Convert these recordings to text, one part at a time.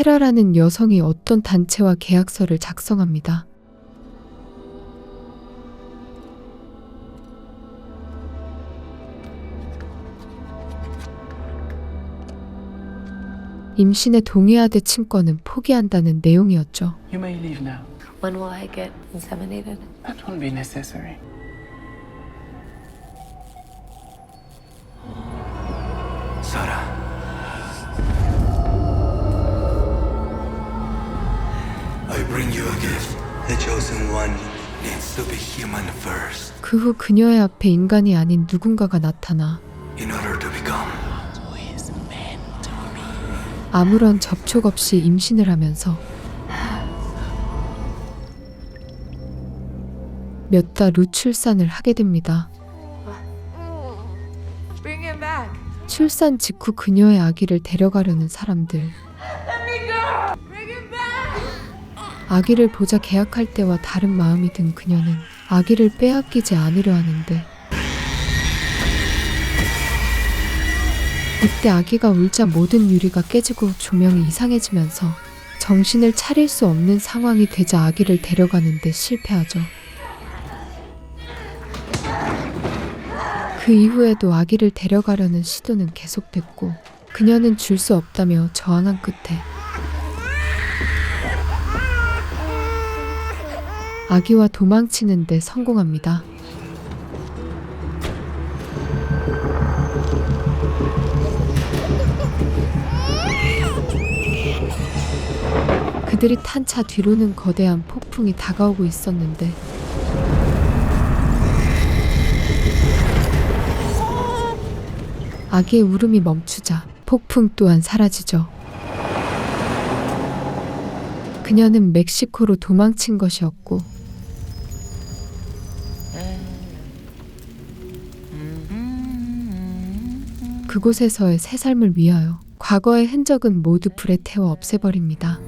헤라라는 여성이 어떤 단체와 계약서를 작성합니다. 임신에 동의하되 친권은 포기한다는 내용이었죠. You may leave now. When will I get inseminated? That won't be necessary. Sarah. I bring you a gift. The chosen one needs to be human first. 그 후 그녀의 앞에 인간이 아닌 누군가가 나타나 In order to become. 아무런 접촉 없이 임신을 하면서 몇 달 후 출산을 하게 됩니다. Bring him back. 출산 직후 그녀의 아기를 데려가려는 사람들. 아기를 보자 계약할 때와 다른 마음이 든 그녀는 아기를 빼앗기지 않으려 하는데 이때 아기가 울자 모든 유리가 깨지고 조명이 이상해지면서 정신을 차릴 수 없는 상황이 되자 아기를 데려가는데 실패하죠. 그 이후에도 아기를 데려가려는 시도는 계속됐고 그녀는 줄 수 없다며 저항한 끝에 아기와 도망치는 데 성공합니다. 그들이 탄 차 뒤로는 거대한 폭풍이 다가오고 있었는데 아기의 울음이 멈추자 폭풍 또한 사라지죠. 그녀는 멕시코로 도망친 것이었고 그곳에서의 새 삶을 위하여 과거의 흔적은 모두 불에 태워 없애버립니다.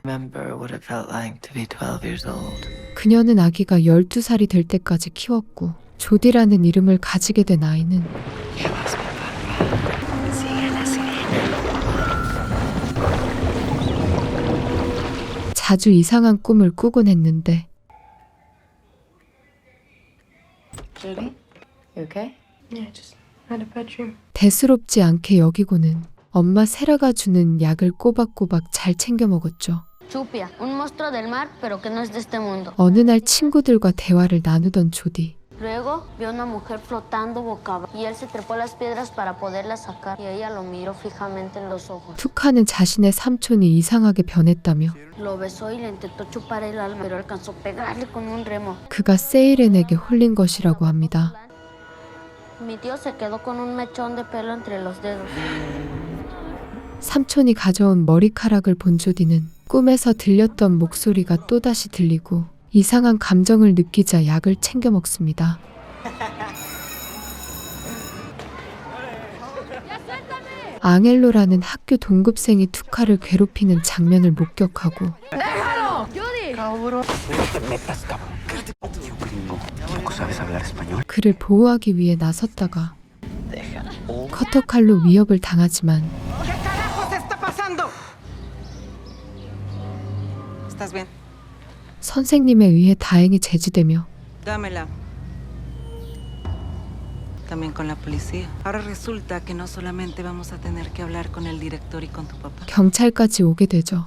Remember what it felt like to be 12 years old. 그녀는 아기가 12살이 될 때까지 키웠고 조디라는 이름을 가지게 된 아이는 자주 이상한 꿈을 꾸곤 했는데 Judy, you okay? Yeah, just had a bad dream. 대수롭지 않게 여기고는 엄마 세라가 주는 약을 꼬박꼬박 잘 챙겨 먹었죠. Chupia, un monstruo del mar, pero que no es de este mundo. 어느 날 친구들과 대화를 나누던 조디. Luego vio una mujer flotando boca abajo y él se trepó a las piedras para poderla sacar y ella lo miró fijamente en los ojos. 툭하는 자신의 삼촌이 이상하게 변했다며 Lo besó y le intentó chupar el alma, pero alcanzó a pegarle con un remo. 그가 세이렌에게 홀린 것이라고 합니다. Mi tío se quedó con un mechón de pelo entre los dedos. 삼촌이 가져온 머리카락을 본 조디는 꿈에서 들렸던 목소리가 또다시 들리고 이상한 감정을 느끼자 약을 챙겨 먹습니다. 앙헬로라는 학교 동급생이 투카를 괴롭히는 장면을 목격하고 그를 보호하기 위해 나섰다가 커터칼로 위협을 당하지만 ¿Estás bien? 선생님에 의해 다행히 제지되며 Dámela. También con la policía. Ahora resulta que no solamente vamos a tener que hablar con el director y con tu papá. 경찰까지 오게 되죠.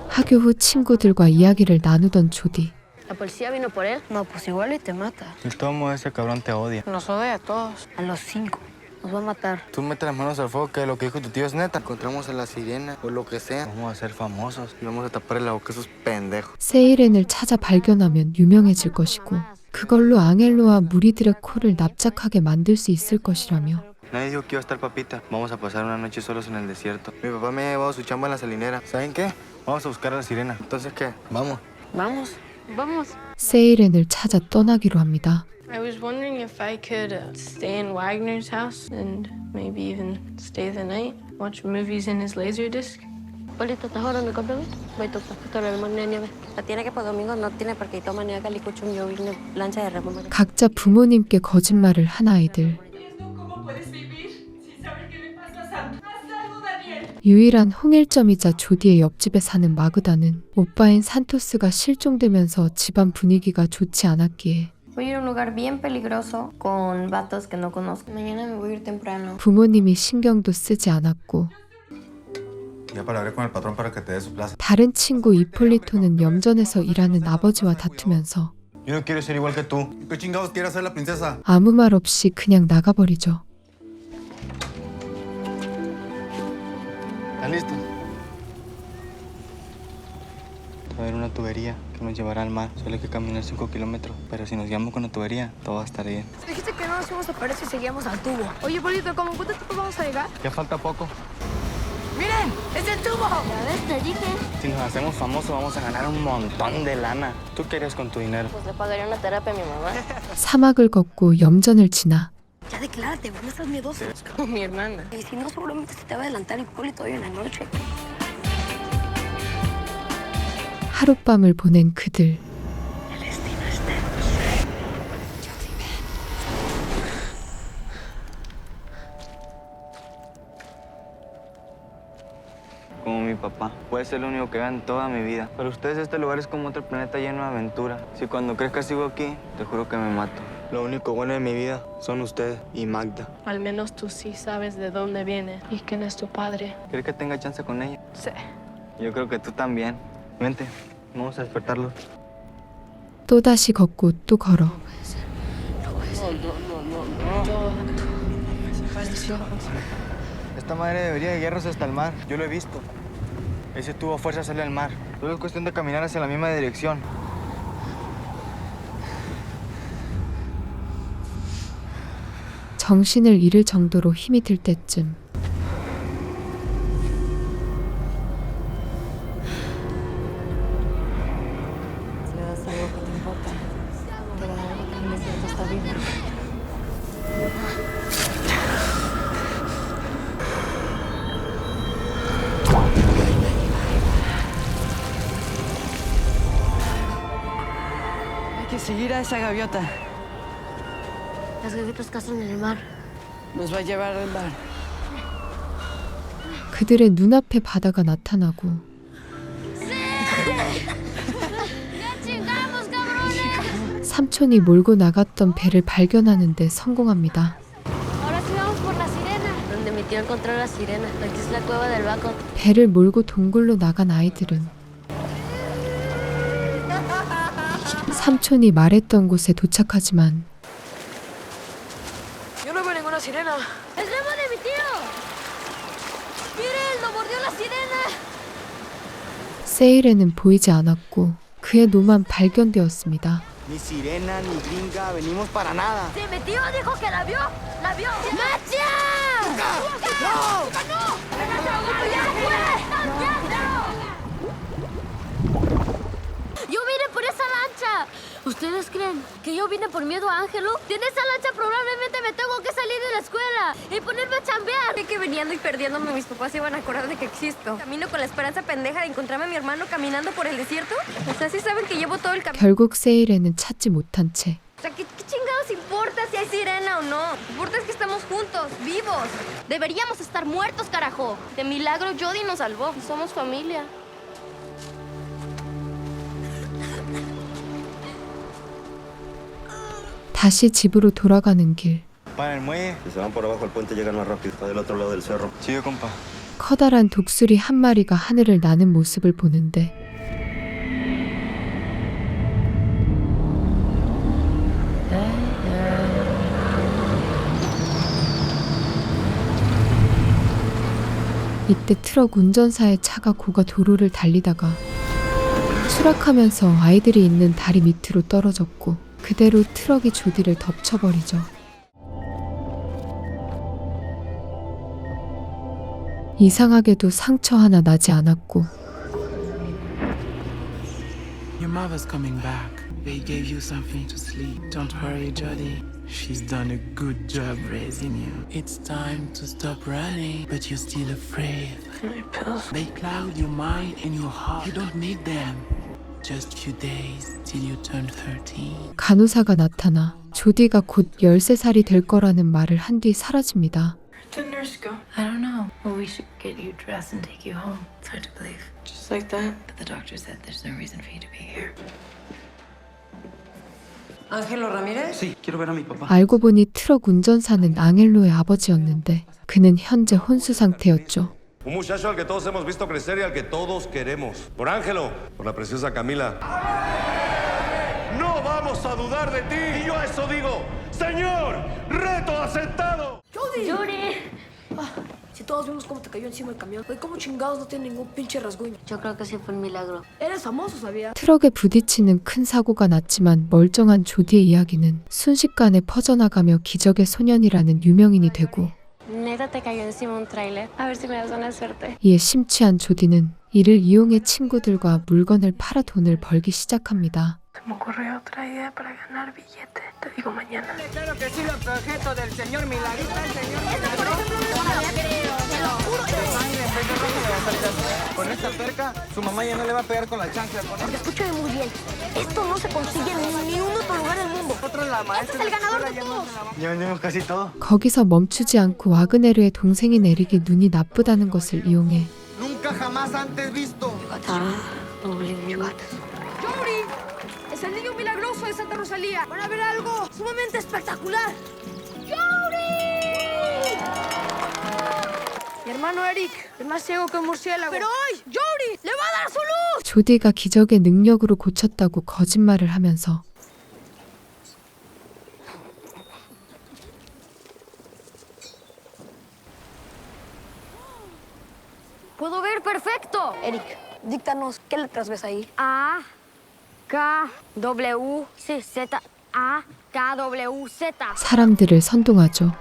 학교 후 친구들과 이야기를 나누던 조디. ¿La policía vino por él? No, pues igual y te mata. De todos modos, ese cabrón te odia. Nos odia a todos. A los 5. Nos va a matar. Tú metes las manos al fuego, que lo que dijo tu tío es neta. Encontramos a la sirena o lo que sea. Vamos a ser famosos. Y vamos a taparle la boca a esos pendejos. 세이렌을 찾아 발견하면 유명해질 것이고 그걸로 앙헬로와 무리들의 코를 납작하게 만들 수 있을 것이라며 Nadie dijo que iba a estar papita. Vamos a pasar una noche solos en el desierto. Mi papá me ha llevado su chamba en la salinera. ¿Saben qué? Vamos a buscar a la sirena. Entonces, ¿qué? Vamos. Vamos. Vamos. 세이렌을 찾아 떠나기로 합니다. I was wondering if I could stay in Wagner's house and maybe even stay the night, watch movies in his Laserdisc. Polito, ¿estás ahora en el campamento? Voy a tocar el magna nieve. La tiene que por domingo no tiene porque toma nieve calicuchum yo vine lancha de remo. 각자 부모님께 거짓말을 한 아이들. 유일한 홍일점이자 조디의 옆집에 사는 마그다는 오빠인 산토스가 실종되면서 집안 분위기가 좋지 않았기에 Voy a ir a un lugar bien peligroso con vatos que no conozco. Mañana me voy a ir temprano. 부모님이 신경도 쓰지 않았고 Ya hablaré con el patrón para que te dé su plaza. 다른 친구 이폴리토는 염전에서 일하는 아버지와 다투면서 Yo no quiero ser igual que tú. ¿Qué chingados quiere hacer la princesa? 아무 말 없이 그냥 na가버리죠. ¿Estás listo? Va a haber una tubería que nos llevará al mar. Solo hay que caminar 5 kilómetros. Pero si nos guiamos con la tubería, todo va a estar bien. Dijiste que no nos íbamos a parar si seguíamos al tubo. Oye, Polito, ¿cómo cuánto tiempo vamos a llegar? Ya falta poco. ¡Miren! ¡Es el tubo! Ya ves, te dije. Si nos hacemos famosos, vamos a ganar un montón de lana. ¿Tú qué harías con tu dinero? Pues le pagaría una terapia a mi mamá. 사막을 걷고 염전을 지나 Ya declárate, güey, no estás miedoso. Es como mi hermana. Y si no, seguramente se te va a adelantar Hipólito hoy en la noche. 하룻밤을 보낸 그들. Como mi papá. Puede ser lo único que vea en toda mi vida. Para ustedes este lugar es como otro planeta lleno de aventura. Si cuando crezca sigo aquí, te juro que me mato. Lo único bueno de mi vida son ustedes y Magda. Al menos tú sí sabes de dónde viene y quién es tu padre. ¿Crees que tenga chance con ella? Sí. Yo creo que tú también. Vente, vamos a despertarlo. 또다시 걷고 또 걸어. Todo desapareció. Esta madre debería de guiarnos hasta el mar. Yo lo he visto. Ese tuvo fuerza sale al mar. Solo es cuestión de caminar hacia la misma dirección. 정신을 잃을 정도로 힘이 들 때쯤 Si le das algo que te importa, te va a dar algo que me siento está vivo. Hay que seguir a esa gaviota. Las gaviotas cazan en el mar. Nos va a llevar al mar. 그들의 눈앞에 바다가 나타나고 ¡Chingamos, cabrones! 삼촌이 몰고 나갔던 배를 발견하는데 성공합니다. Ahora sí vamos por la sirena. Donde mi tío encontró la sirena. Aquí es la cueva del Baco. 배를 몰고 동굴로 나간 아이들은 삼촌이 말했던 곳에 도착하지만 Yo no veo ninguna sirena. ¡Es Remo de mi tío! ¡Miren! ¡Lo mordió la sirena! 세일에는 보이지 않았고 그의 노만 발견되었습니다. Ni sirena, ni gringa, venimos para nada. Sí, mi tío dijo que la vio. ¡La vio! ¡Macha! ¡No! ¡Ya Yo vine por esa lancha. ¿Ustedes creen que yo vine por miedo a Ángelo? En esa lancha probablemente me tengo que salir de la escuela y ponerme a chambear. Sé que veniendo y perdiéndome mis papás se iban a acordar de que existo. Camino con la esperanza pendeja de encontrarme a mi hermano caminando por el desierto. O sea, sí saben que llevo todo el camino. 결국 세일에는 찾지 못한 채 O sea, ¿qué chingados importa si hay sirena o no? Lo que importa es que estamos juntos, vivos. Deberíamos estar muertos, carajo. De milagro Jody nos salvó. Somos familia. 다시 집으로 돌아가는 길. Para el muelle. Si se van por abajo el puente llegan más rápido, está del otro lado del cerro. Sigue, compa. 커다란 독수리 한 마리가 하늘을 나는 모습을 보는데 이때 트럭 운전사의 차가 고가 도로를 달리다가 추락하면서 아이들이 있는 다리 밑으로 떨어졌고 그대로 트럭이 조디를 덮쳐버리죠. 이상하게도 상처 하나 나지 않았고 Your mother's coming back. They gave you something to sleep. Don't worry, Jody. She's done a good job raising you. It's time to stop running, but you're still afraid. My pills. They cloud your mind and your heart. You don't need them. Just few days till you turn 13. 간호사가 나타나 조디가 곧 13살이 될 거라는 말을 한 뒤 사라집니다. Where'd the nurse go? I don't know. Well, we should get you dressed and take you home. It's hard to believe. Just like that? But the doctor said there's no reason for you to be here. Ángelo Ramírez. Sí, quiero ver a mi papá. 알고 보니 트럭 운전사는 앙헬로의 아버지였는데 그는 현재 혼수 상태였죠. Un muchacho al que todos hemos visto crecer y al que todos queremos. Por Ángelo, por la preciosa Camila. No vamos a dudar de ti. Y yo a eso digo, Señor, reto aceptado. ¡Yuri! Si todos vimos cómo te cayó encima el camión, ¿cómo chingados no tiene ningún pinche rasguño? Yo creo que sí fue un milagro. Eres famoso, ¿sabía? 트럭에 부딪히는 큰 사고가 났지만 멀쩡한 조디의 이야기는 순식간에 퍼져나가며 기적의 소년이라는 유명인이 되고 Neta te cayó encima un tráiler. A ver si me das una suerte. 이에 심취한 조디는 이를 이용해 친구들과 물건을 팔아 돈을 벌기 시작합니다. Se me ocurrió otra idea para ganar billete. Te digo mañana. Claro que sí, los objetos del señor Milagrista, el señor Con esta perca, su mamá ya no le va a pegar con la chancla. Porque escúchame muy bien. Esto no se consigue en ningún otro lugar del mundo. Este es el ganador de todos. Ya vendimos casi todo. 거기서 멈추지 않고 와그네르의 동생인 에릭이 눈이 나쁘다는 것을 이용해 Nunca jamás antes visto. ¡Yuri! ¡Es el niño milagroso de Santa Rosalía! ¡Van a ver algo sumamente espectacular! ¡Yuri! Mi hermano Eric es más ciego que un murciélago. ¡Pero hoy, Yuri, le va a dar su luz! 조디가 기적의 능력으로 고쳤다고 거짓말을 하면서 ¡Puedo ver perfecto! Eric, díctanos, ¿qué letras ves ahí? A, K, W, C, Z, A, K, W, Z. 사람들을 선동하죠.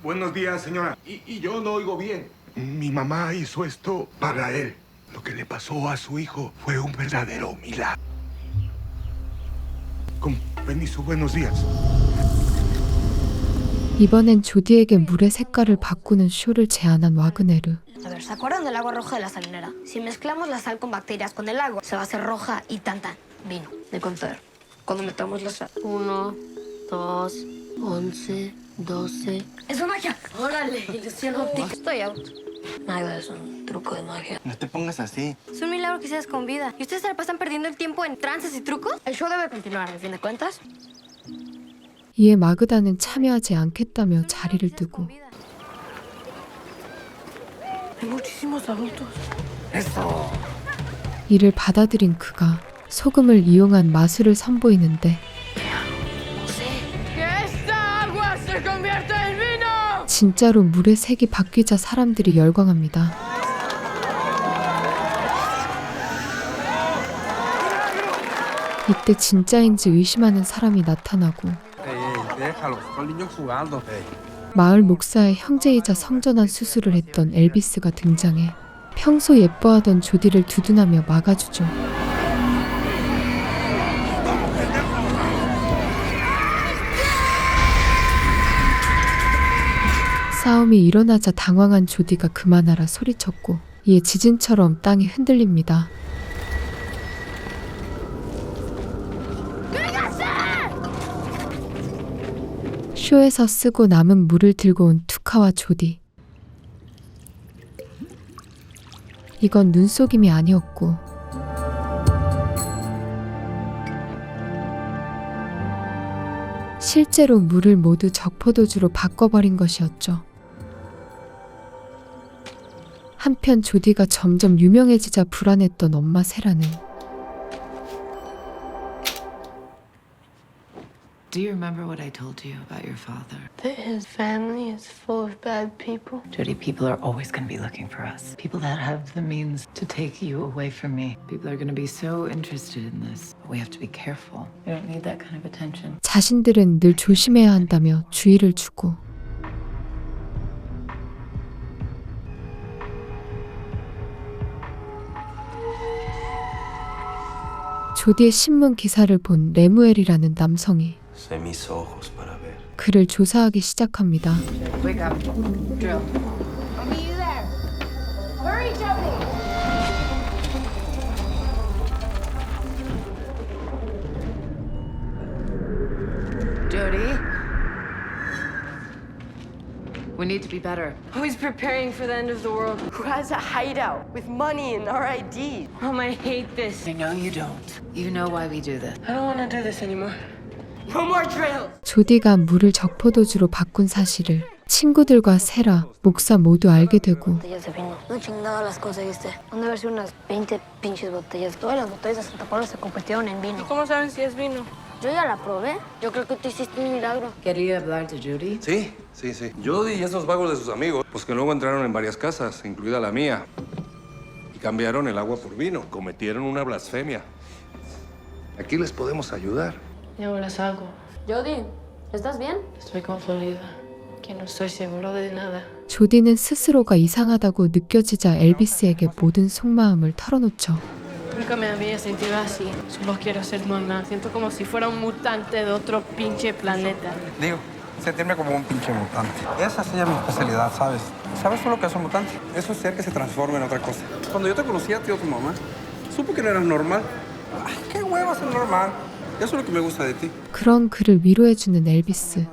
Buenos días, señora. Y yo no oigo bien. Mi mamá hizo esto para él. Lo que le pasó a su hijo fue un verdadero milagro. Con permiso, buenos días. 이번엔 조디에게 물의 색깔을 바꾸는 쇼를 제안한 와그네르. A ver, ¿se acuerdan del agua roja de la salinera? Si mezclamos la sal con bacterias con el agua, se va a hacer roja y tan. Vino, de contar. Cuando metamos la sal. 1, 2, 11, 12. ¡Es magia! ¡Órale! Ilusión óptica. Estoy out. Nada, es un truco de magia. No te pongas así. Es un milagro que seas con vida. ¿Y ustedes se la pasan perdiendo el tiempo en trances y trucos? El show debe continuar, al fin de cuentas. 이에 마그다는 참여하지 않겠다며 자리를 뜨고 Hay muchísimos adultos. 이를 받아들인 그가 소금을 이용한 마술을 선보이는데 ¡Que esta agua se convierta en vino! 진짜로 물의 색이 바뀌자 사람들이 열광합니다. 이때 진짜인지 의심하는 사람이 나타나고 마을 목사의 형제이자 성전환 수술을 했던 엘비스가 등장해 평소 예뻐하던 조디를 두둔하며 막아주죠. 싸움이 일어나자 당황한 조디가 그만하라 소리쳤고 이에 지진처럼 땅이 흔들립니다. 쇼에서 쓰고 남은 물을 들고 온 투카와 조디. 이건 눈속임이 아니었고 실제로 물을 모두 적포도주로 바꿔버린 것이었죠. 한편 조디가 점점 유명해지자 불안했던 엄마 세라는 Do you remember what I told you about your father? That his family is full of bad people. Jody, people are always going to be looking for us. People that have the means to take you away from me. People are going to be so interested in this. We have to be careful. We don't need that kind of attention. 자신들은 늘 조심해야 한다며 주의를 주고 조디의 신문 기사를 본 레무엘이라는 남성이 Sé mis ojos para ver. 그를 조사하기 시작합니다. Wake up. Drill. Jody? We need to be better. Who's preparing for the end of the world? Who has a hideout with money and our ID? Mom, I hate this. I know you don't. You know why we do this. I don't want to do this anymore. No more drills! 조디가 물을 적포도주로 바꾼 사실을 친구들과 세라, 목사 모두 알게 되고 Botellas de vino. No chingada las conseguiste. Han de haber sido unas 20 pinches botellas. Todas las botellas de Santa Paula se convirtieron en vino. ¿Cómo saben si es vino? Yo ya la probé. Yo creo que tú hiciste un milagro. Quería hablar to Judy. Sí. Jody y esos vagos de sus amigos, pues que luego entraron en varias casas, incluida la mía, y cambiaron el agua por vino. Cometieron una blasfemia. Aquí les podemos ayudar. Yo las hago. Jody, ¿estás bien? Estoy confundida. Que no estoy seguro de nada. 조디는 스스로가 이상하다고 느껴지자 엘비스에게 모든 속마음을 털어놓죠. Nunca me había sentido así. Solo quiero ser mamá. Siento como si fuera un mutante de otro pinche planeta. Digo, sentirme como un pinche mutante. Esa sería mi especialidad, ¿sabes? ¿Sabes tú lo que es un mutante? Eso es ser que se transforma en otra cosa. Cuando yo te conocí a ti o tu mamá, supe que no eras normal. Ay, qué huevo ser normal. Eso es lo que me gusta de ti. 그런 그를 위로해주는 엘비스.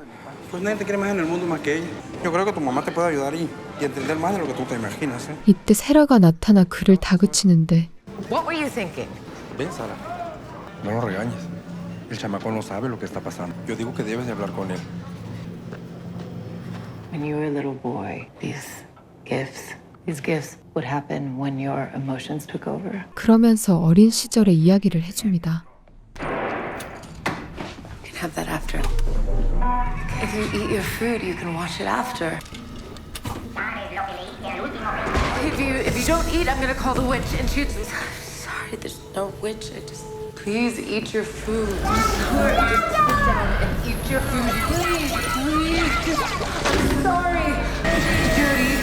Pues nadie te quiere más en el mundo más que ella. Yo creo que tu mamá te puede ayudar y entender más de lo que tú te imaginas, ¿eh? 이때 세라가 나타나 그를 다그치는데 What were you thinking? Ven, Sara. No lo regañes. El chamaco no sabe lo que está pasando. Yo digo que debes de hablar con él. When you were a little boy, these gifts would happen when your emotions took over. 그러면서 어린 시절의 이야기를 해줍니다. You can have that after. If you eat your food, you can wash it after. If you don't eat, I'm gonna call the witch and she's sorry, there's no witch. Please eat your food. Just sit down and eat your food. Please. I'm sorry. Judy.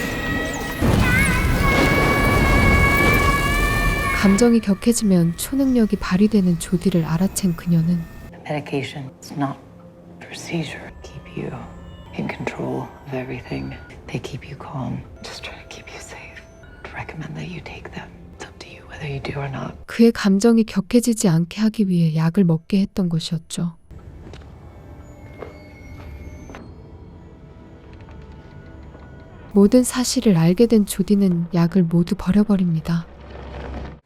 감정이 격해지면 초능력이 발휘되는 조디를 알아챈 그녀는 Medication is not for seizure. Keep you in control of everything. They keep you calm. Just try to keep you safe. To recommend that you take them. It's up to you whether you do or not. 그의 감정이 격해지지 않게 하기 위해 약을 먹게 했던 것이었죠. 모든 사실을 알게 된 조디는 약을 모두 버려버립니다.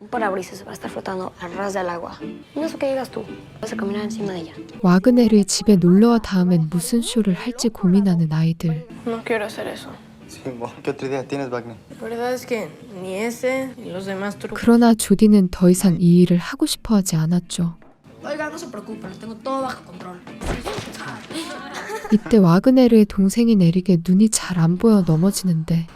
Un parabrisas se va a estar flotando al ras del agua. No sé qué digas tú. Vas a caminar encima de ella. 와그네르의 집에 놀러와 다음엔 무슨 쇼를 할지 고민하는 아이들. No quiero hacer eso. Sí, ¿qué otra idea tienes, Wagner? La verdad es que ni ese ni los demás trucos. 그러나 조디는 더 이상 이 일을 하고 싶어 하지 않았죠. Oiga, no se preocupen, lo tengo todo bajo control. 이때 와그네르의 동생인 에릭의 눈이 잘 안 보여 넘어지는데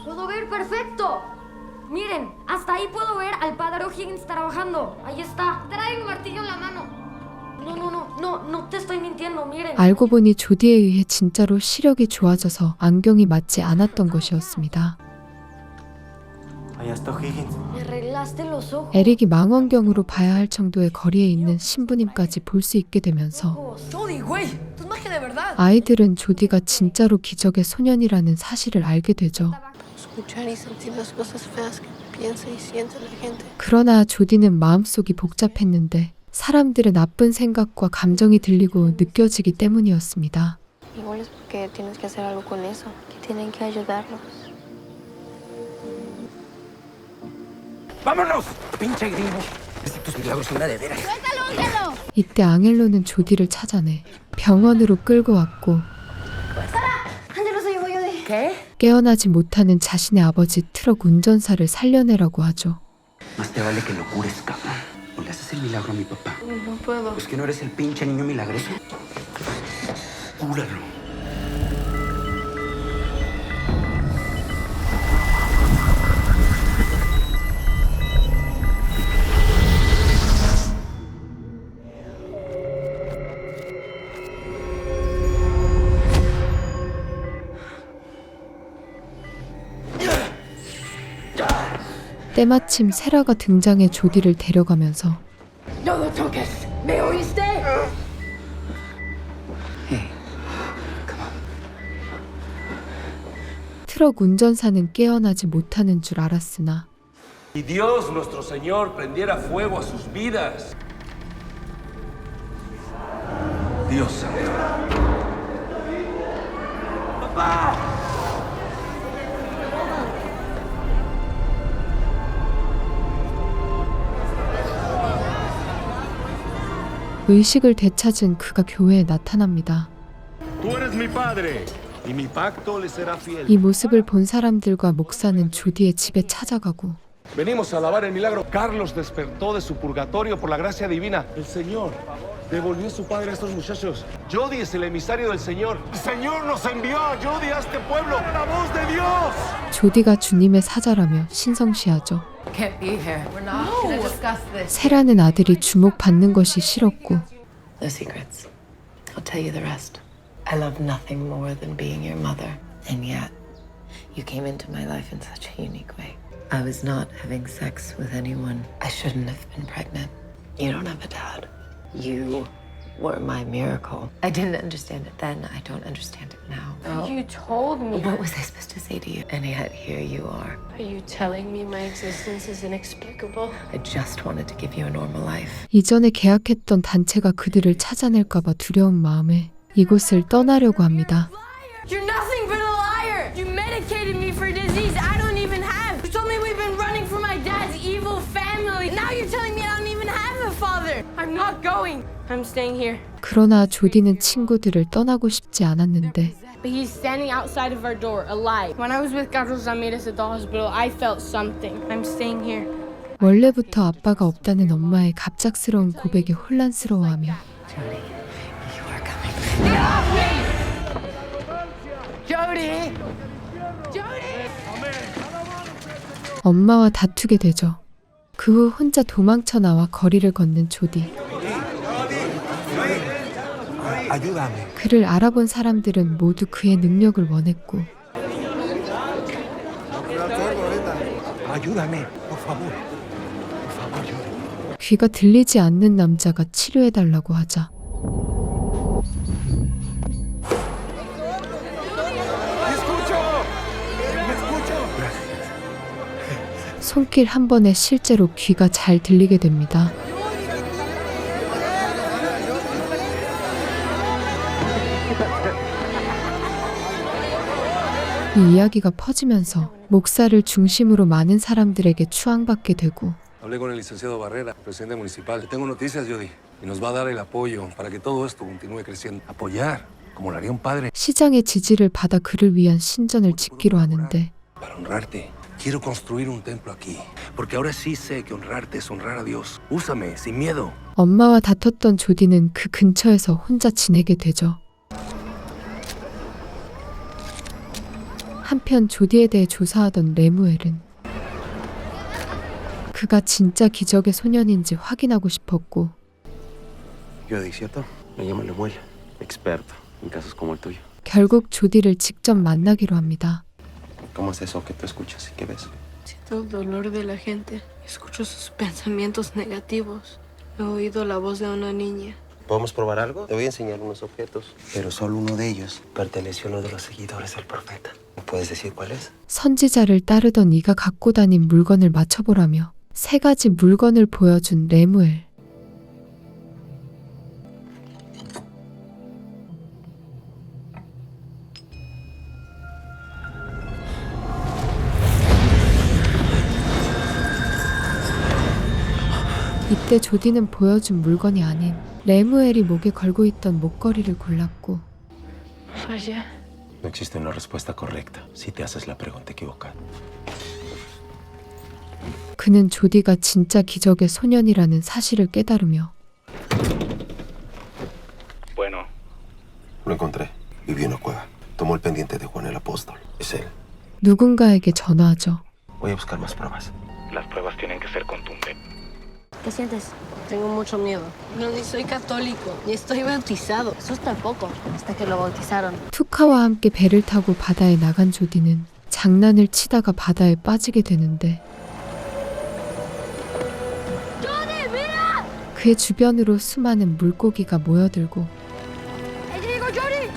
¡Puedo ver perfecto! Miren, hasta ahí puedo ver al padre O'Higgins trabajando. Ahí está. Trae un martillo en la mano. No te estoy mintiendo, miren. 알고 보니 조디에 의해 진짜로 시력이 좋아져서 안경이 맞지 않았던 것이었습니다. Allá está O'Higgins. Me arreglaste los ojos. 에릭이 망원경으로 봐야 할 정도의 거리에 있는 신부님까지 볼 수 있게 되면서 Jody, güey, esto es magia de verdad. 아이들은 조디가 진짜로 기적의 소년이라는 사실을 알게 되죠. Escuchar y sentir las cosas feas que piensa y siente la gente. 그러나 조디는 마음속이 복잡했는데 사람들의 나쁜 생각과 감정이 들리고 느껴지기 때문이었습니다. Igual es porque tienes que hacer algo con eso. Que tienen que ayudarlos. ¡Vámonos! ¡Pinche gringo! Tus milagros son una de veras. 이때 앙헬로는 조디를 찾아내 병원으로 끌고 왔고 Ángelo se llevó Jody. ¿Qué? 깨어나지 못하는 자신의 아버지 트럭 운전사를 살려내라고 하죠. Más te vale que lo cures, cabrón. ¿O le haces el milagro a mi papá? No puedo. ¿Es que no eres el pinche niño milagroso? Cúralo. 때마침 세라가 등장해 조디를 데려가면서 No lo toques. ¿Me oíste? 트럭 운전사는 깨어나지 못하는 줄 알았으나 Y Dios nuestro Señor prendiera fuego a sus vidas. Dios santo. ¡Papá! 의식을 되찾은 그가 교회에 나타납니다. Tú eres mi padre, y mi pacto le será fiel. 이 모습을 본 사람들과 목사는 조디의 집에 찾아가고 Venimos a alabar el milagro. Carlos despertó de su purgatorio por la gracia divina. El Señor devolvió su padre a estos muchachos. Jody es el emisario del Señor. El Señor nos envió a Jody a este pueblo. ¡La voz de Dios! 조디가 주님의 사자라며 신성시하죠. Can't be here. We're not gonna discuss this. 세라는 아들이 주목받는 것이 싫었고 No secrets. I'll tell you the rest. I love nothing more than being your mother. And yet, you came into my life in such a unique way. I was not having sex with anyone. I shouldn't have been pregnant. You don't have a dad. You were my miracle. I didn't understand it then. I don't understand it now. You told me. What was I supposed to say to you? And yet, here you are. Are you telling me my existence is inexplicable? I just wanted to give you a normal life. 이전에 계약했던 단체가 그들을 찾아낼까봐 두려운 마음에 이곳을 떠나려고 합니다. You're nothing but a liar! You medicated me for a disease I don't even have! You told me we've been running from my dad's evil family! Now you're telling me I don't even have a father! I'm not going! I'm staying here. 그러나 조디는 친구들을 떠나고 싶지 않았는데 But he's standing outside of our door, alive. When I was with Carlos Ramirez at the hospital, I felt something. I'm staying here. 원래부터 아빠가 없다는 엄마의 갑작스러운 고백에 혼란스러워하며 Jody! Jody! 엄마와 다투게 되죠. 그 후 혼자 도망쳐 나와 거리를 걷는 조디. Ayúdame. 그를 알아본 사람들은 모두 그의 능력을 원했고 Ayúdame, por favor. Por favor, Jody. 귀가 들리지 않는 남자가 치료해달라고 하자 손길 한 번에 실제로 귀가 잘 들리게 됩니다. 이 이야기가 퍼지면서 목사를 중심으로 많은 사람들에게 추앙받게 되고 Hablé con el licenciado Barrera, presidente municipal. Tengo noticias, Jody, y nos va a dar el apoyo para que todo esto continúe creciendo. Apoyar, como lo haría un padre. 시장의 지지를 받아 그를 위한 신전을 짓기로 하는데 Para honrarte, quiero construir un templo aquí, porque ahora sí sé que honrarte es honrar a Dios. Úsame, sin miedo. 엄마와 다퉜던 조디는 그 근처에서 혼자 지내게 되죠. 한편 조디에 대해 조사하던 레무엘은 그가 진짜 기적의 소년인지 확인하고 싶었고 Jody, ¿cierto? Me llamo Lemuel, experto en casos como el tuyo. 결국 조디를 직접 만나기로 합니다. ¿Cómo es eso que tú escuchas y que ves? Siento el dolor de la gente. Escucho sus pensamientos negativos. He oído la voz de una niña. ¿Podemos probar algo? Te voy a enseñar unos objetos, pero solo uno de ellos perteneció a uno de los seguidores del profeta. ¿Me puedes decir cuál es? 선지자를 따르던 이가 갖고 다닌 물건을 맞춰보라며 3가지 물건을 보여준 레무엘. 이때 조디는 보여준 물건이 아닌 레무엘이 목에 걸고 있던 목걸이를 골랐고 Falla. No existe una respuesta correcta si te haces la pregunta equivocada. 그는 조디가 진짜 기적의 소년이라는 사실을 깨달으며 Bueno. Lo encontré. Vivió en una cueva. Tomó el pendiente de Juan el Apóstol. Es él. 누군가에게 전화하죠. Voy a buscar más pruebas. Las pruebas tienen que ser contundentes. ¿Qué sientes? Tengo mucho miedo. No, ni soy católico, ni estoy bautizado. Eso es tampoco, hasta que lo bautizaron. 투카와 함께 배를 타고 바다에 나간 조디는 장난을 치다가 바다에 빠지게 되는데 그의 주변으로 수많은 물고기가 모여들고 ¡Ahí llegó Jody!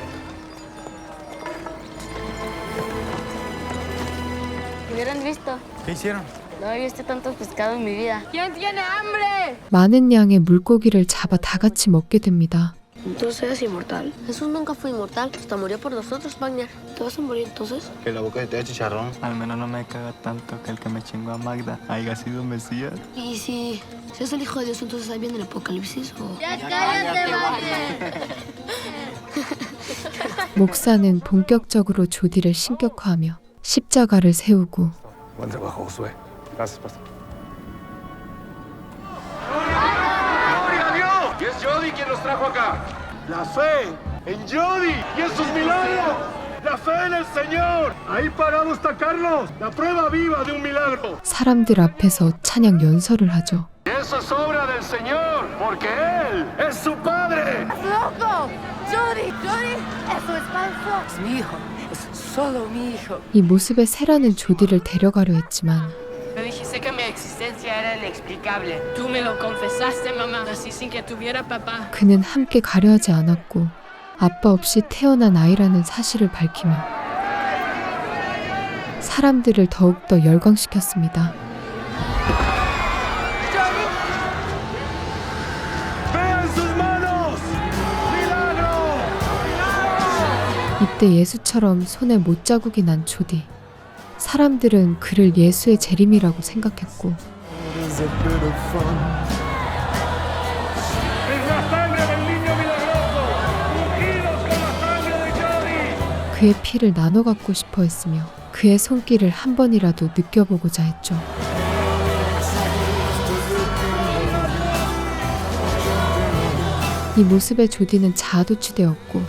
Hubieran visto. ¿Qué hicieron? No había visto tanto pescado en mi vida. ¿Quién tiene hambre? 많은 양의 물고기를 잡아 다 같이 먹게 됩니다. Entonces eres inmortal. Jesús nunca fue inmortal. Hasta murió por nosotros, Wagner. ¿Te vas a morir entonces? Que la boca se te da chicharrón. Al menos no me caga tanto que el que me chingó a Magda haya sido Mesías. Y si es el Hijo de Dios, entonces ahí viene el Apocalipsis. ¿O? ¡Ya cállate, Wagner! 목사는 본격적으로 조디를 신격화하며 십자가를 세우고 Buen trabajo, Josué. Gracias, pastor. ¡Gloria a Dios! Y es Jody quien nos trajo acá. La fe en Jody y en sus milagros. La fe en el Señor. Ahí parado está Carlos. La prueba viva de un milagro. 사람들 앞에서 찬양 연설을 하죠. Y eso es obra del Señor, porque Él es su Padre. ¡Loco! ¡Jody! ¡Jody! ¡Eso es falso! Es mi hijo. Es solo mi hijo. 이 모습에 세라는 조디를 데려가려 했지만 Me dijiste que mi existencia era inexplicable. Tú me lo confesaste, mamá. Así sin que tuviera papá. 그는 함께 가려 하지 않았고 아빠 없이 태어난 아이라는 사실을 밝히며 사람들을 더욱더 열광시켰습니다. ¡Vean sus manos! ¡Milagro! 이때 예수처럼 손에 못자국이 난 조디. 사람들은 그를 예수의 재림이라고 생각했고 Es la sangre del niño milagroso. Ungidos con la sangre de Jody. 그의 피를 나눠 갖고 싶어 했으며 그의 손길을 한 번이라도 느껴보고자 했죠. 이 모습에 조디는 자아도취되었고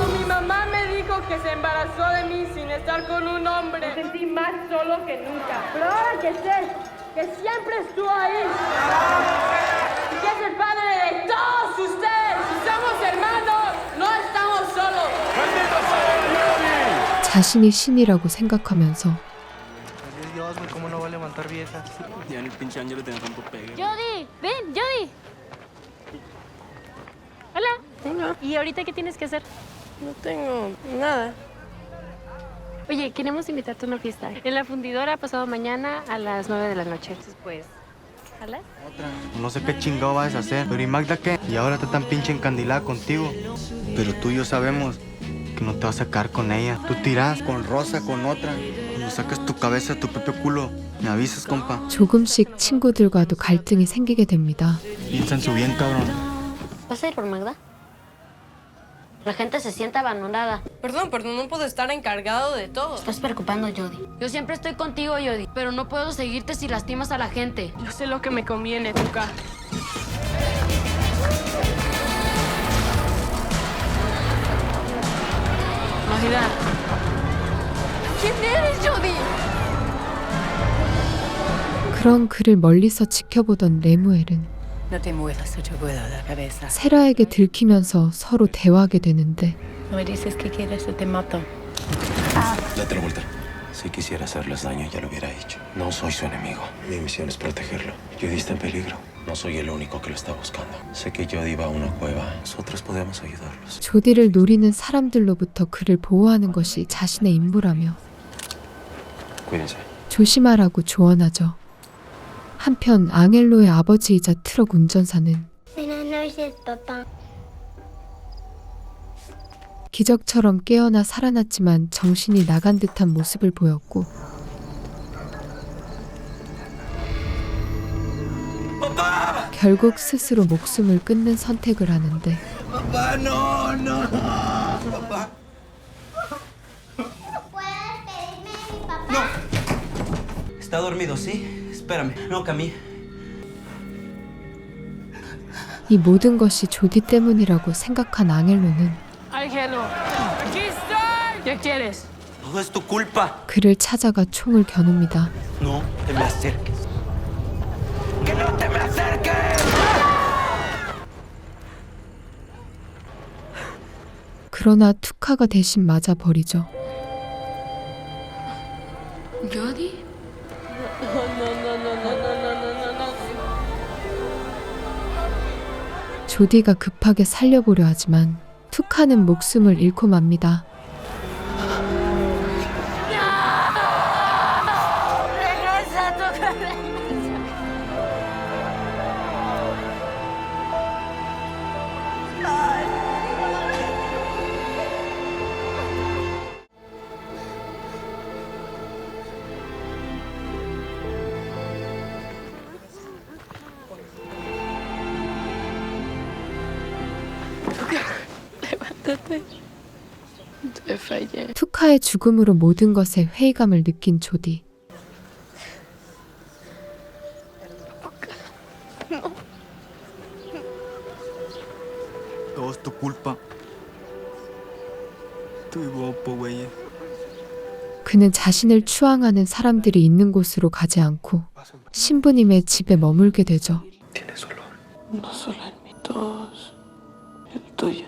Mi mamá me dijo que se embarazó de mí sin estar con un hombre. Me sentí más solo que nunca. Pero ahora que sé que siempre estuvo ahí. Y que es el padre de todos ustedes. Si somos hermanos, no estamos solos. 자신이 신이라고 생각하면서 Dios, ¿cómo no va a levantar viejas? Ya en el pinche ángel te tanto pegue. ¡Jody! ¡Ven, Jody! Hola. Hola. ¿Y ahorita qué tienes que hacer? No tengo nada. Oye, queremos invitarte a una fiesta. En la fundidora pasado mañana a las 9 de la noche. Entonces, pues, ¿jalas? No sé qué chingado vas a hacer. Pero ¿y Magda qué? Y ahora está tan pinche encandilada contigo. Pero tú y yo sabemos que no te vas a quedar con ella. Tú tirás con Rosa, con otra. Cuando sacas tu cabeza de tu propio culo, me avisas, compa. 조금씩 친구들과도 갈등이 생기게 됩니다. Piensa en su bien, cabrón. ¿Vas a ir por Magda? La gente se siente abandonada. Perdón, pero no puedo estar encargado de todo. Estás preocupando, Jody. Yo siempre estoy contigo, Jody, pero no puedo seguirte si lastimas a la gente. Yo sé lo que me conviene, Tuca. Magda. ¿Quién eres, Jody? 그런 그를 멀리서 지켜보던 레무엘은 No te muevas o te puedo la cabeza. 세라에게 들키면서 서로 대화하게 되는데 No me dices que quieres o te mato. Date la vuelta. Si quisiera hacerles daño, ya lo hubiera hecho. No soy su enemigo. Mi misión es protegerlo. Jody está en peligro. No soy el único que lo está buscando. Sé que Jody va a una cueva. Nosotros podemos ayudarlos. 조디를 노리는 사람들로부터 그를 보호하는 것이 자신의 임무라며 Cuídense. 조심하라고 조언하죠. 한편 앙헬로의 아버지이자 트럭 운전사는 기적처럼 깨어나 살아났지만 정신이 나간 듯한 모습을 보였고 결국 스스로 목숨을 끊는 선택을 하는데 Papá, no, no. Papá. ¿Está dormido, sí? Espérame. No, Camille. 이 모든 것이 조디 때문이라고 생각한 앙헬로는 Ángelo. Aquí estoy. ¿Qué quieres? Todo es tu culpa. 그를 찾아가 총을 겨눕니다. No te me acerques. ¡Que no te me acerques! 그러나 투카가 대신 맞아 버리죠. ¿Jody? No, no, no, no, no, no, no, no, no. 조디가 급하게 살려보려 하지만 투카는 목숨을 잃고 맙니다. Regresa a tu cabeza. Levántate. Te fallé. 투카의 죽음으로 모든 것에 회의감을 느낀 조디. Todo es tu culpa. Tú y Bopo, güey. 그는 자신을 추앙하는 사람들이 있는 곳으로 가지 않고 신부님의 집에 머물게 되죠. No solo en mí, todos. El tuyo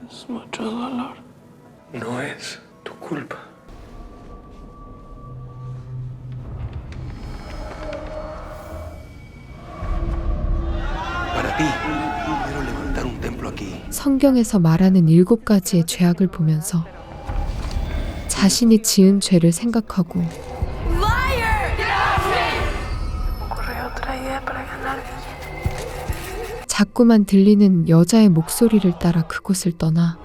es mucho dolor. No es tu culpa. Para ti, quiero levantar un templo aquí. 성경에서 말하는 7가지의 죄악을 보면서 자신이 지은 죄를 생각하고 Liar! Ocurrió otra idea para ganar. 자꾸만 들리는 여자의 목소리를 따라 그곳을 떠나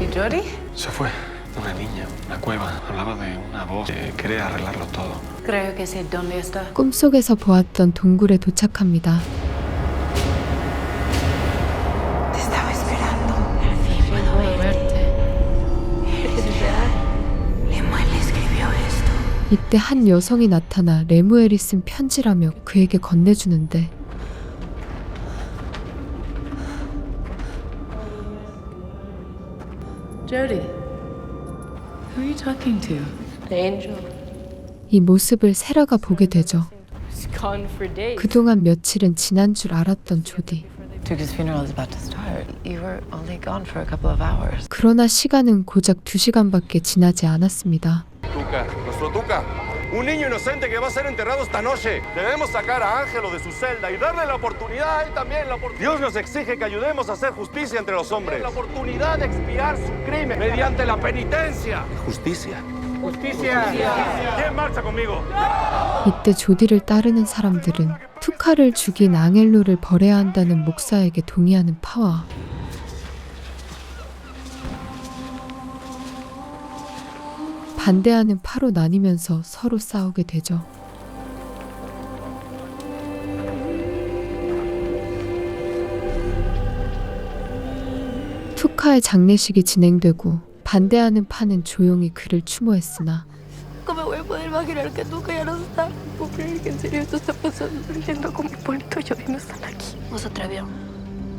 ¿Y Jody? Se fue. Una niña, una cueva. Hablaba de una voz que quería arreglarlo todo. Creo que sé dónde está. 꿈속에서 보았던 동굴에 do착합니다. Te estaba esperando. Al fin puedo verte. ¿Es verdad? Lemuel escribió esto. 이때 한 여성이 나타나 레무엘이 쓴 편지라며 그에게 건네주는데 Jody, who are you talking to? The angel. 이 모습을 세라가 보게 되죠. He's gone for days. 그동안 며칠은 지난 줄 알았던 조디. Tuca's funeral is about to start. You were only gone for a couple of hours. 그러나 시간은 고작 2시간밖에 지나지 않았습니다. Tuca, nuestro Tuca. Un niño inocente que va a ser enterrado esta noche. Debemos sacar a Ángelo de su celda y darle la oportunidad a él también. Dios nos exige que ayudemos a hacer justicia entre los hombres. La oportunidad de expiar su crimen mediante la penitencia. Justicia. Justicia. ¿Quién marcha conmigo? 이때 조디를 따르는 사람들은 투카를 죽인 앙헬로를 벌해야 한다는 목사에게 동의하는 파와 반대하는 파로 나뉘면서 서로 싸우게 되죠. 투카의 장례식이 진행되고 반대하는 파는 조용히 그를 추모했으나 ¿Cómo voy a poder imaginar que Tuca ya no está? No puedo creer que en serio esto está pasando. Entiendo cómo Hipólito y Jody no están aquí. No se atrevió.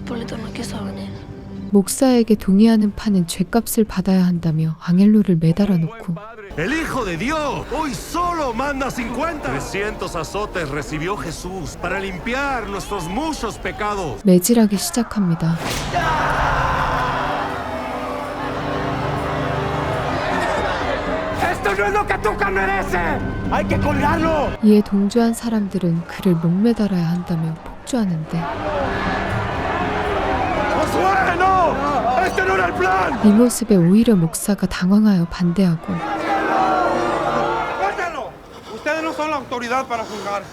Polito no quiso venir. 목사에게 동의하는 파는 죗값을 받아야 한다며 앙헬로를 매달아 놓고 El Hijo de Dios hoy solo manda 50. 300 azotes recibió Jesús para limpiar nuestros muchos pecados. 매질하기 시작합니다. Esto no es lo que Tuca merece. Hay que colgarlo. 이에 동조한 사람들은 그를 목매달아야 한다며 폭주하는데 ¡Josué, no! ¡Este no era el plan! 이 모습에 오히려 목사가 당황하여 반대하고 ¡Suéltenlo! Ustedes no son la autoridad para juzgar.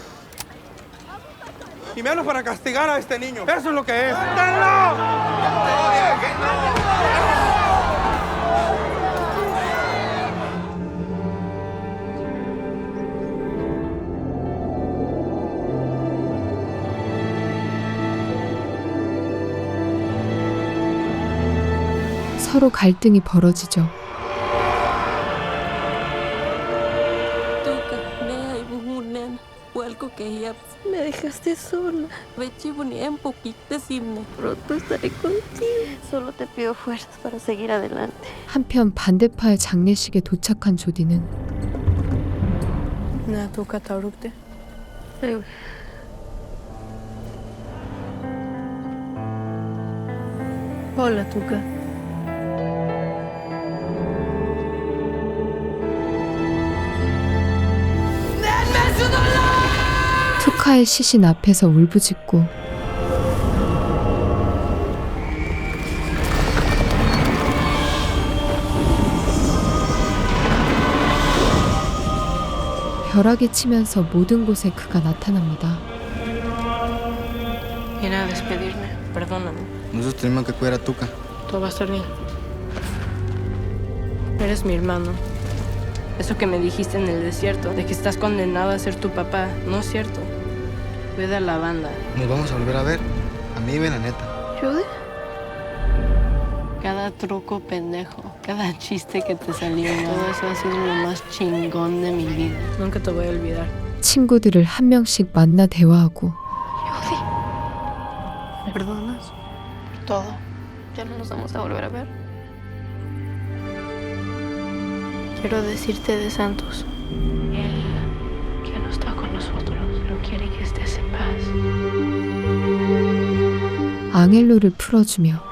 Y menos para castigar a este niño. Eso es lo que es. 서로 갈등이 벌어지죠. Tuca, deja ibuhunan. Huelgo que ya me dejaste sola. Vechibuni en poquito simne. Pronto estaré contigo. Solo te pido fuerzas para seguir adelante. 한편 반대파의 장례식에 도착한 조디는 나 Tuca taurukte. Hola, Tuca. 투카의 시신 앞에서 울부짖고 벼락이 치면서 모든 곳에 그가 나타납니다. Vine a despedirme. Perdóname. Nosotros tenemos que cuidar a Tuca. Todo va a estar bien. Eres mi hermano. Eso que me dijiste en el desierto, de que estás condenado a ser tu papá, no es cierto. Cuida a la banda. Nos vamos a volver a ver. A mí, la neta. ¿Judy? Cada truco pendejo, cada chiste que te salió, todo eso ha sido lo más chingón de mi vida. Nunca te voy a olvidar. 친구들을 한 명씩 만나 대화하고 ¿Me perdonas? Por todo. Ya no nos vamos a volver a ver. Quiero decirte de Santos. Él ya no está con nosotros. No quiere que estés en paz. 앙헬로를 풀어주며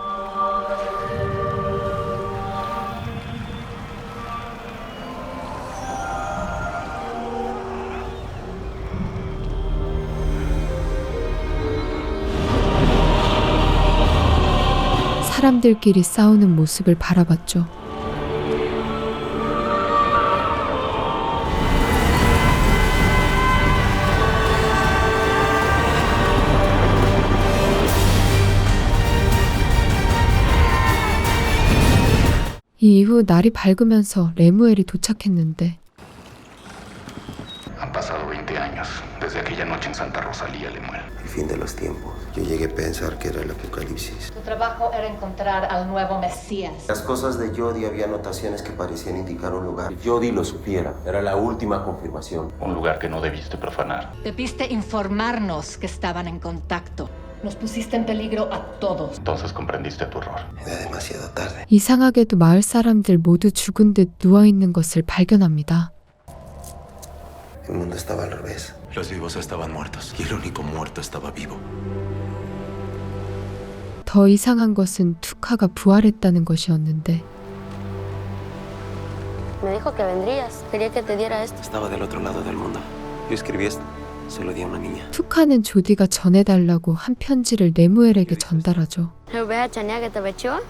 사람들끼리 싸우는 모습을 바라봤죠. 이 이후 날이 밝으면서 레무엘이 도착했는데 Han pasado 20 años desde aquella noche en Santa Rosalía, Lemuel. El fin de los tiempos. Yo llegué a pensar que era el apocalipsis. Tu trabajo era encontrar al nuevo Mesías. Las cosas de Jody había anotaciones que parecían indicar un lugar. Si Jody lo supiera, era la última confirmación. Un lugar que no debiste profanar. Debiste informarnos que estaban en contacto. Nos pusiste en peligro a todos. Entonces comprendiste tu error. Era demasiado tarde. 이상하게도 마을 사람들 모두 죽은 듯 누워있는 것을 발견합니다. El mundo estaba al revés. Los vivos estaban muertos y el único muerto estaba vivo. 더 이상한 것은 투카가 부활했다는 것이었는데 Me dijo que vendrías. Quería que te diera esto. Estaba del otro lado del mundo. Yo escribí esto. Se lo di a una niña. 투카는 조디가 전해달라고 한 편지를 레무엘에게 전달하죠. Ve a Chania que te veció.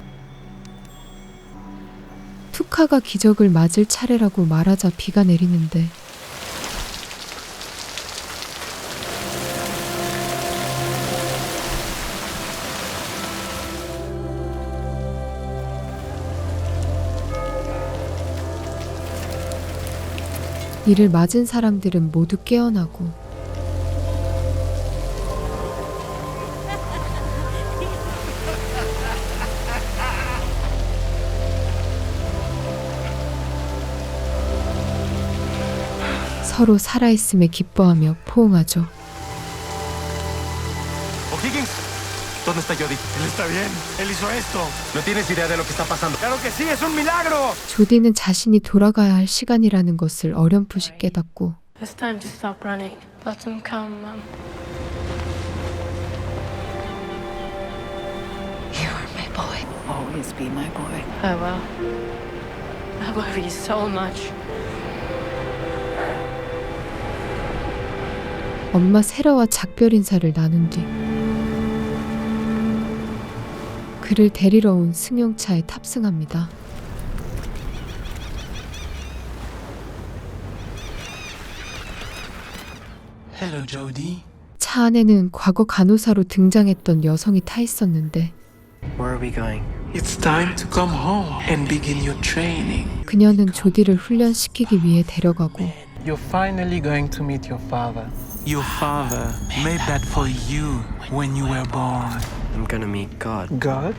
투카가 기적을 맞을 차례라고 말하자 비가 내리는데 이를 맞은 사람들은 모두 깨어나고 서로 살아있음에 기뻐하며 포옹하죠. O'Higgins, ¿dónde está Jody? Él está bien. Él hizo esto. No tienes idea de lo que está pasando. Claro que sí, es un milagro. 조디는 자신이 돌아가야 할 시간이라는 것을 어렴풋이 깨닫고 It's time to stop running. Let them come, Mom. You are my boy. Always be my boy. I will. I love you so much. 엄마 세라와 작별 인사를 나눈 뒤 그를 데리러 온 승용차에 탑승합니다. Hello, Jody. 차 안에는 과거 간호사로 등장했던 여성이 타 있었는데 Where are we going? It's time to come home and begin your training. 그녀는 조디를 훈련시키기 위해 데려가고 You're finally going to meet your father. Your father made that for you when you were born. I'm gonna meet God. God?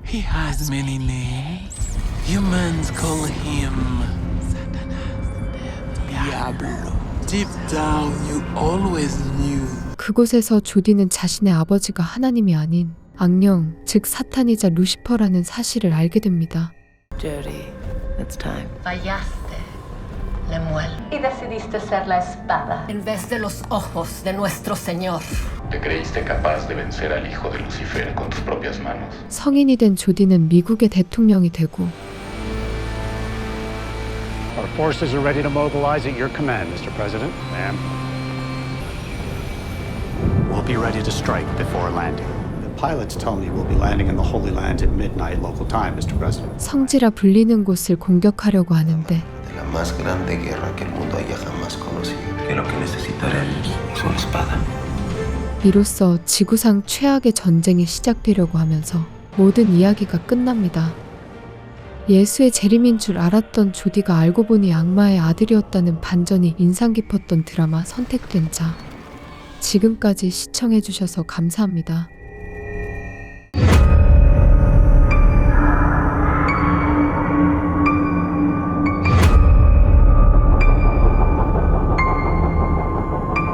He has many names. Humans call him Diablo. Deep down, you always knew. 그곳에서 조디는 자신의 아버지가 하나님이 아닌 악령, 즉 사탄이자 루시퍼라는 사실을 알게 됩니다. Jody, it's time. Fallaste, Lemuel. Y decidiste ser la espada en vez de los ojos de nuestro Señor. Te creíste capaz de vencer al hijo de Lucifer con tus propias manos. 성인이 된 조디는 미국의 대통령이 되고 Our forces are ready to mobilize at your command, Mr. President. Ma'am. will be ready to strike before landing. The pilots tell me we'll be landing in the Holy Land at midnight local time, Mr. President. 성지라 불리는 곳을 공격하려고 하는데 La más grande guerra que el mundo haya jamás conocido. Que lo que necesitaremos es una espada. 이로써 지구상 최악의 전쟁이 시작되려고 하면서 모든 이야기가 끝납니다. 예수의 재림인 줄 알았던 조디가 알고 보니 악마의 아들이었다는 반전이 인상 깊었던 드라마 선택된 자. 지금까지 시청해주셔서 감사합니다.